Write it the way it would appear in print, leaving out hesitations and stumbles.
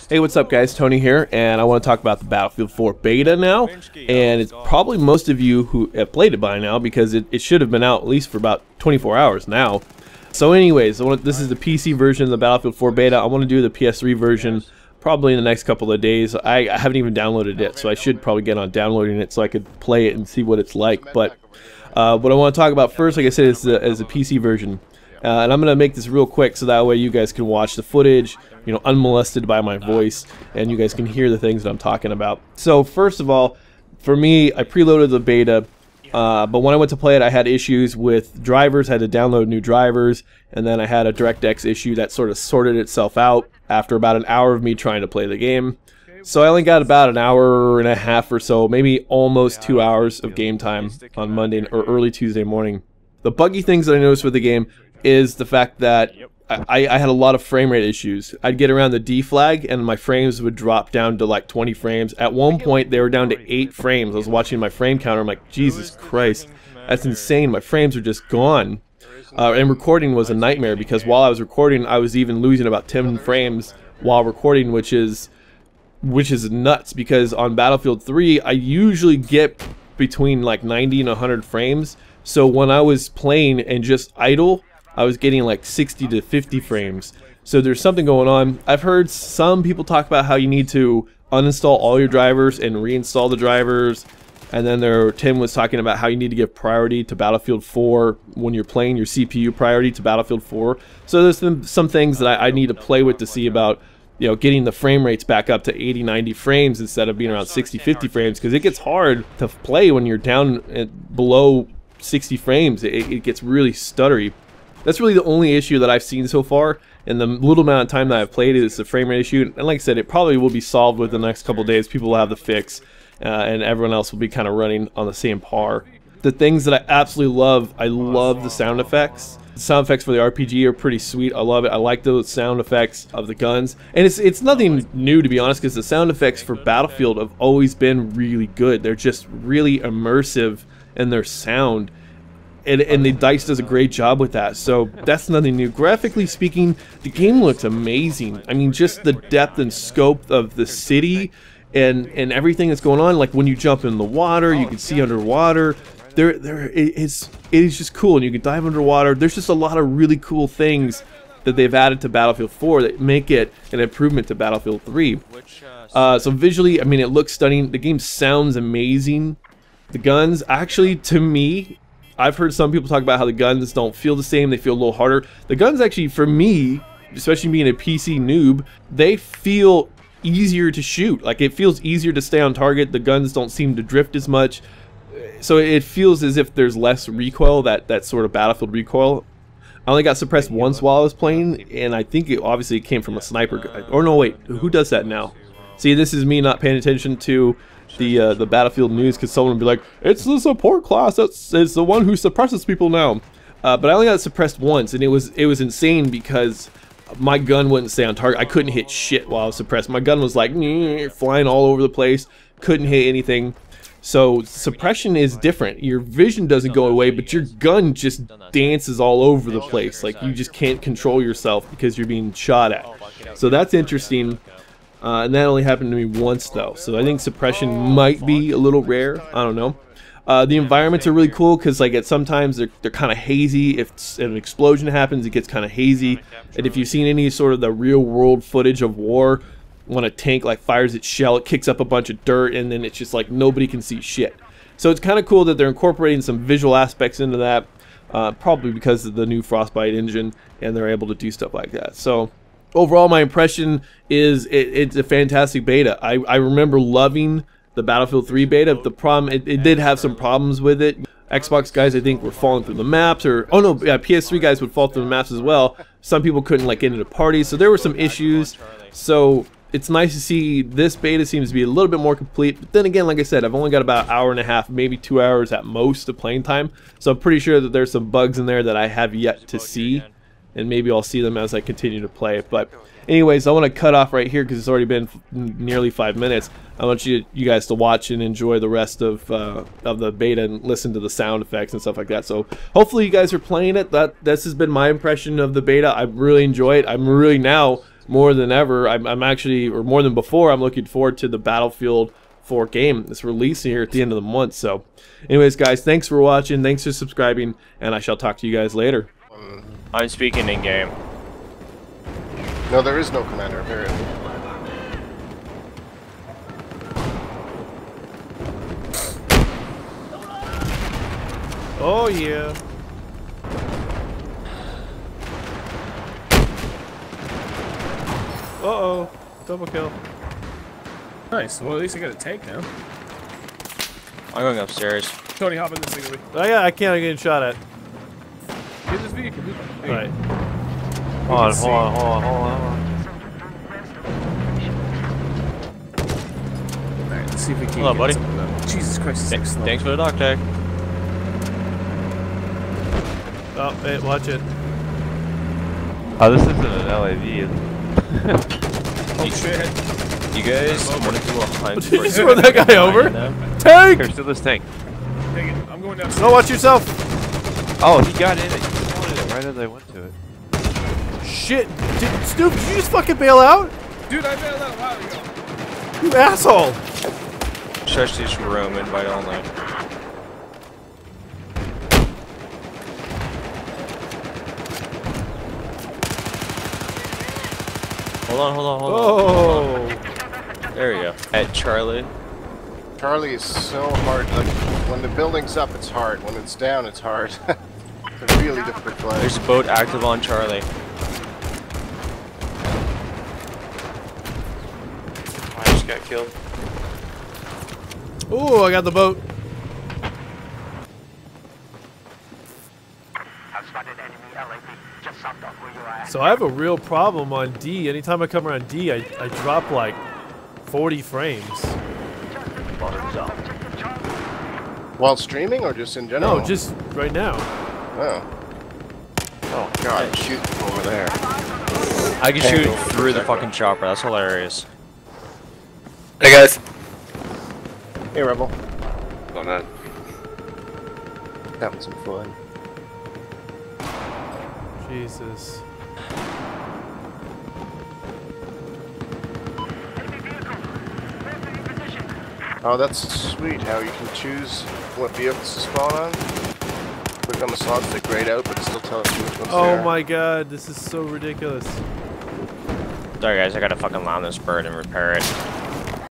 Hey, what's up guys, Tony here, and I want to talk about the Battlefield 4 beta now, and it's probably most of you who have played it by now because it should have been out at least for about 24 hours now. So anyways, this is the PC version of the Battlefield 4 beta. I want to do the PS3 version probably in the next couple of days. I haven't even downloaded it, so I should probably get on downloading it so I could play it and see what it's like. But what I want to talk about first, like I said, is the PC version. And I'm going to make this real quick so that way you guys can watch the footage, you know, unmolested by my voice, and you guys can hear the things that I'm talking about. So first of all, for me, I preloaded the beta, but when I went to play it, I had issues with drivers. I had to download new drivers, and then I had a DirectX issue that sort of sorted itself out after about an hour of me trying to play the game. So I only got about an hour and a half or so, maybe almost 2 hours of game time on Monday or early Tuesday morning. The buggy things that I noticed with the game is the fact that I had a lot of frame rate issues. I'd get around the D flag and my frames would drop down to like 20 frames. At one point they were down to 8 frames. I was watching my frame counter, I'm like, Jesus Christ, that's insane. My frames are just gone. And recording was a nightmare because while I was recording I was even losing about 10 frames while recording, which is nuts, because on Battlefield 3 I usually get between like 90 and 100 frames. So when I was playing and just idle, I was getting like 60 to 50 frames. So there's something going on. I've heard some people talk about how you need to uninstall all your drivers and reinstall the drivers. And then Tim was talking about how you need to give priority to Battlefield 4 when you're playing, your CPU priority to Battlefield 4. So there's some things that I need to play with to see about, you know, getting the frame rates back up to 80, 90 frames instead of being around 60, 50 frames, because it gets hard to play when you're down below 60 frames. It gets really stuttery. That's really the only issue that I've seen so far, and the little amount of time that I've played is the frame rate issue. And like I said, it probably will be solved within the next couple of days. People will have the fix, and everyone else will be kind of running on the same par. The things that I absolutely love, I love the sound effects. The sound effects for the RPG are pretty sweet. I love it. I like those sound effects of the guns. And it's nothing new, to be honest, because the sound effects for Battlefield have always been really good. They're just really immersive in their sound. And the DICE does a great job with that, so that's nothing new. Graphically speaking, the game looks amazing. I mean, just the depth and scope of the city and everything that's going on. Like when you jump in the water, you can see underwater. It is just cool, and you can dive underwater. There's just a lot of really cool things that they've added to Battlefield 4 that make it an improvement to Battlefield 3. So visually, I mean, it looks stunning. The game sounds amazing. The guns, actually, to me, I've heard some people talk about how the guns don't feel the same, they feel a little harder. The guns actually, for me, especially being a PC noob, they feel easier to shoot. Like, it feels easier to stay on target. The guns don't seem to drift as much. So it feels as if there's less recoil, that sort of Battlefield recoil. I only got suppressed once while I was playing, and I think it obviously came from a sniper gun. Or no, wait, who does that now? See, this is me not paying attention to the Battlefield news, because someone would be like, it's the support class it's the one who suppresses people now. But I only got suppressed once, and it was insane because my gun wouldn't stay on target. I couldn't hit shit while I was suppressed. My gun was like flying all over the place, couldn't hit anything. So suppression is different. Your vision doesn't go away, but your gun just dances all over the place. Like, you just can't control yourself because you're being shot at. So that's interesting. And that only happened to me once though, so I think suppression might be a little rare. I don't know. The environments are really cool because like sometimes they're kind of hazy. If an explosion happens, it gets kind of hazy. And if you've seen any sort of the real world footage of war, when a tank like fires its shell, it kicks up a bunch of dirt, and then it's just like nobody can see shit. So it's kind of cool that they're incorporating some visual aspects into that, probably because of the new Frostbite engine, and they're able to do stuff like that. So overall, my impression is it's a fantastic beta. I remember loving the Battlefield 3 beta. The problem, it did have some problems with it. Xbox guys, I think, were falling through the maps, or oh no, yeah, PS3 guys would fall through the maps as well. Some people couldn't like get into parties, so there were some issues. So it's nice to see this beta seems to be a little bit more complete. But then again, like I said, I've only got about an hour and a half, maybe 2 hours at most of playing time. So I'm pretty sure that there's some bugs in there that I have yet to see, and maybe I'll see them as I continue to play. But anyways, I want to cut off right here because it's already been nearly 5 minutes. I want you guys to watch and enjoy the rest of the beta and listen to the sound effects and stuff like that. So hopefully you guys are playing it. This has been my impression of the beta. I really enjoy it. I'm really now more than ever, I'm actually, or more than before, I'm looking forward to the Battlefield 4 game that's releasing here at the end of the month. So anyways, guys, thanks for watching, thanks for subscribing, and I shall talk to you guys later. I'm speaking in game. No, there is no commander, apparently. Oh yeah. Uh-oh. Double kill. Nice. Well, at least I got a tank now. I'm going upstairs. Tony, hop in this thing with me. Oh yeah, I can't get shot at. Get this vehicle. Alright. Hold on. Alright, let's see if we can. Hello, buddy. Jesus Christ, it's so slow. Thanks for the dog tag. Oh, hey, watch it. Oh, this isn't an LAV, is it? Oh shit. You guys want to do a hunt? Did you for just run that guy over? them? Tank! Here, steal this tank. Dang it, I'm going down. Go watch yourself! Oh, he got in it. He wanted it right as I went to it. Shit! Snoop, did you just fucking bail out? Dude, I bailed out a while ago. You asshole! Stretch this room, invite only. Hold on. Oh! There you go. At Charlie. Charlie is so hard. Like, when the building's up, it's hard. When it's down, it's hard. It's a really difficult play. There's a boat active on Charlie. I just got killed. Ooh, I got the boat. So I have a real problem on D. Anytime I come around D, I drop like 40 frames. While streaming or just in general? No, just right now. Oh. Oh god, I'm shooting from over there. I can shoot through the fucking chopper. That's hilarious. Hey guys. Hey Rebel. Oh man. Having some fun. Jesus. Oh, that's sweet how you can choose what vehicles to spawn on. Click on the slots that grayed out, but it still tells you which one's there. Oh my god, this is so ridiculous. Sorry guys, I gotta fucking land this bird and repair it.